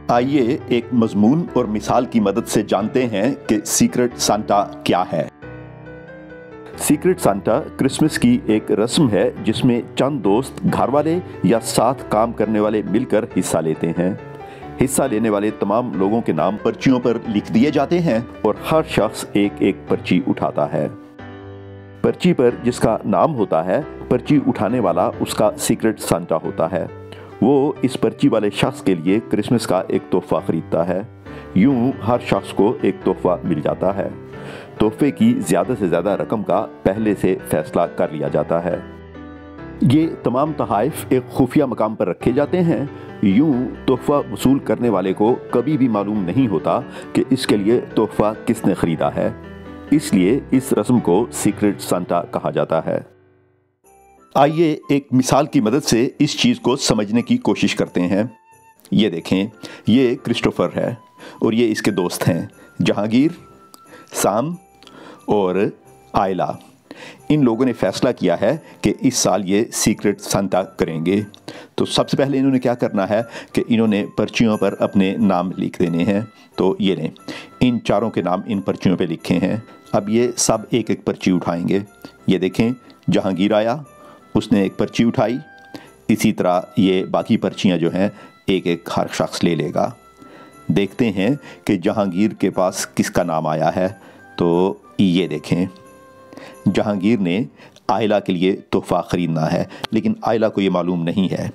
آئیے ایک مضمون اور مثال کی مدد سے جانتے ہیں کہ سیکرٹ سانٹا کیا ہے۔ سیکرٹ سانٹا کرسمس کی ایک رسم ہے جس میں چند دوست، گھر والے یا ساتھ کام کرنے والے مل کر حصہ لیتے ہیں۔ حصہ لینے والے تمام لوگوں کے نام پرچیوں پر لکھ دیے جاتے ہیں اور ہر شخص ایک ایک پرچی اٹھاتا ہے۔ پرچی پر جس کا نام ہوتا ہے، پرچی اٹھانے والا اس کا سیکرٹ سانٹا ہوتا ہے۔ وہ اس پرچی والے شخص کے لیے کرسمس کا ایک تحفہ خریدتا ہے۔ یوں ہر شخص کو ایک تحفہ مل جاتا ہے۔ تحفے کی زیادہ سے زیادہ رقم کا پہلے سے فیصلہ کر لیا جاتا ہے۔ یہ تمام تحائف ایک خفیہ مقام پر رکھے جاتے ہیں۔ یوں تحفہ وصول کرنے والے کو کبھی بھی معلوم نہیں ہوتا کہ اس کے لیے تحفہ کس نے خریدا ہے۔ اس لیے اس رسم کو سیکرٹ سانٹا کہا جاتا ہے۔ آئیے ایک مثال کی مدد سے اس چیز کو سمجھنے کی کوشش کرتے ہیں۔ یہ دیکھیں، یہ کرسٹوفر ہے اور یہ اس کے دوست ہیں جہانگیر، سام اور آئلہ۔ ان لوگوں نے فیصلہ کیا ہے کہ اس سال یہ سیکرٹ سانٹا کریں گے۔ تو سب سے پہلے انہوں نے کیا کرنا ہے کہ انہوں نے پرچیوں پر اپنے نام لکھ دینے ہیں۔ تو یہ لیں، ان چاروں کے نام ان پرچیوں پہ لکھے ہیں۔ اب یہ سب ایک ایک پرچی اٹھائیں گے۔ یہ دیکھیں، جہانگیر آیا، اس نے ایک پرچی اٹھائی۔ اسی طرح یہ باقی پرچیاں جو ہیں ایک ایک ہر شخص لے لے گا۔ دیکھتے ہیں کہ جہانگیر کے پاس کس کا نام آیا ہے۔ تو یہ دیکھیں، جہانگیر نے آئلہ کے لیے تحفہ خریدنا ہے، لیکن آئلہ کو یہ معلوم نہیں ہے۔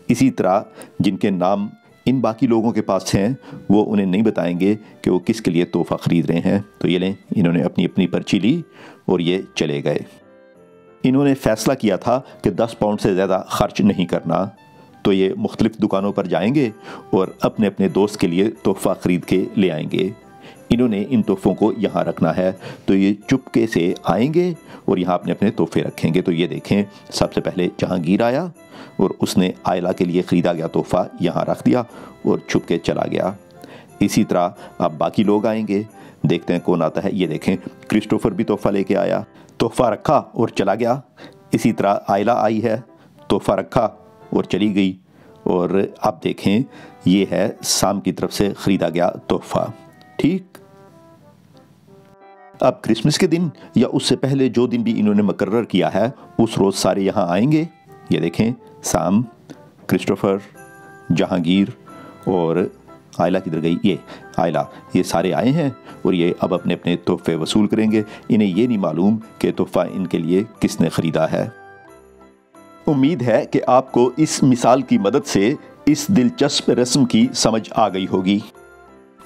اسی طرح جن کے نام ان باقی لوگوں کے پاس ہیں وہ انہیں نہیں بتائیں گے کہ وہ کس کے لیے تحفہ خرید رہے ہیں۔ تو یہ لیں، انہوں نے اپنی اپنی پرچی لی اور یہ چلے گئے۔ انہوں نے فیصلہ کیا تھا کہ 10 پاؤنڈ سے زیادہ خرچ نہیں کرنا۔ تو یہ مختلف دکانوں پر جائیں گے اور اپنے اپنے دوست کے لیے تحفہ خرید کے لے آئیں گے۔ انہوں نے ان تحفوں کو یہاں رکھنا ہے۔ تو یہ چپکے سے آئیں گے اور یہاں اپنے اپنے تحفے رکھیں گے۔ تو یہ دیکھیں، سب سے پہلے جہانگیر آیا اور اس نے آئلہ کے لیے خریدا گیا تحفہ یہاں رکھ دیا اور چھپ کے چلا گیا۔ اسی طرح اب باقی لوگ آئیں گے، دیکھتے ہیں کون آتا ہے۔ یہ دیکھیں، کرسٹوفر بھی تحفہ لے کے آیا، تحفہ رکھا اور چلا گیا۔ اسی طرح آئلہ آئی ہے، تحفہ رکھا اور چلی گئی۔ اور اب دیکھیں، یہ ہے سام کی طرف سے خریدا گیا تحفہ۔ ٹھیک، اب کرسمس کے دن یا اس سے پہلے جو دن بھی انہوں نے مقرر کیا ہے، اس روز سارے یہاں آئیں گے۔ یہ دیکھیں، سام، کرسٹوفر، جہانگیر اور آئلہ کدھر گئی؟ یہ آئلہ، یہ سارے آئے ہیں اور یہ اب اپنے اپنے تحفے وصول کریں گے۔ انہیں یہ نہیں معلوم کہ تحفہ ان کے لیے کس نے خریدا ہے۔ امید ہے کہ آپ کو اس مثال کی مدد سے اس دلچسپ رسم کی سمجھ آ گئی ہوگی۔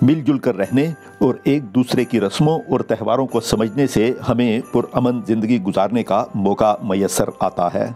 مل جل کر رہنے اور ایک دوسرے کی رسموں اور تہواروں کو سمجھنے سے ہمیں پرامن زندگی گزارنے کا موقع میسر آتا ہے۔